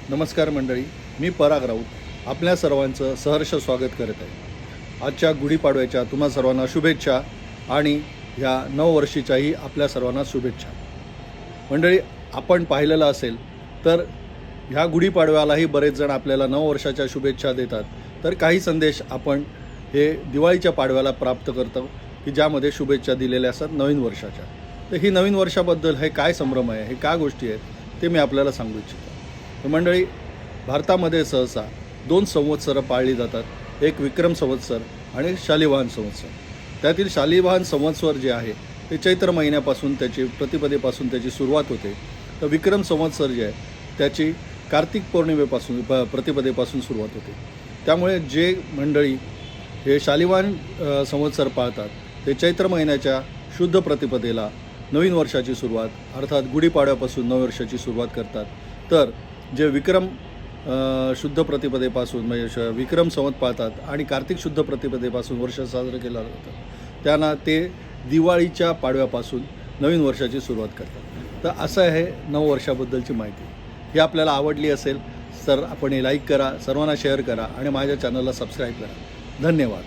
नमस्कार मंडळी, मी पराग राऊत आपल्या सर्वांचं सहर्ष स्वागत करत आहे। आजच्या गुढीपाडव्याच्या तुम्हा सर्वांना शुभेच्छा आणि ह्या नववर्षीच्याही आपल्या सर्वांना शुभेच्छा। मंडळी, आपण पाहिलेलं असेल तर ह्या गुढीपाडव्यालाही बरेच जण आपल्याला नववर्षाच्या शुभेच्छा देतात, तर काही संदेश आपण हे दिवाळीच्या पाडव्याला प्राप्त करतो की ज्यामध्ये शुभेच्छा दिलेल्या असतात नवीन वर्षाच्या। तर ही नवीन वर्षाबद्दल हे काय संभ्रम आहे, हे काय गोष्टी आहेत ते मी आपल्याला सांगू इच्छितो। तर मंडळी, भारतामध्ये सहसा 2 संवत्सरं पाळली जातात, एक विक्रम संवत्सर आणि शालिवाहन संवत्सर। त्यातील शालिवाहन संवत्सर जे आहे ते चैत्र महिन्यापासून त्याची प्रतिपदेपासून त्याची सुरुवात होते, तर विक्रम संवत्सर जे आहे त्याची कार्तिक पौर्णिमेपासून प्रतिपदेपासून सुरुवात होते। त्यामुळे जे मंडळी हे शालिवाहन संवत्सर पाळतात ते चैत्र महिन्याच्या शुद्ध प्रतिपदेला नवीन वर्षाची सुरुवात अर्थात गुढीपाडव्यापासून नववर्षाची सुरुवात करतात। तर जे विक्रम शुद्ध प्रतिपदेपासून म्हणजे विक्रम संवत पाळतात आणि कार्तिक शुद्ध प्रतिपदेपासून वर्ष साजरं केलं जातं त्यांना ते दिवाळीच्या पाडव्यापासून नवीन वर्षाची सुरुवात करतात। तर असं आहे नववर्षाबद्दलची माहिती। ही आपल्याला आवडली असेल तर आपण हे लाईक करा, सर्वांना शेअर करा आणि माझ्या चॅनलला सबस्क्राईब करा। धन्यवाद।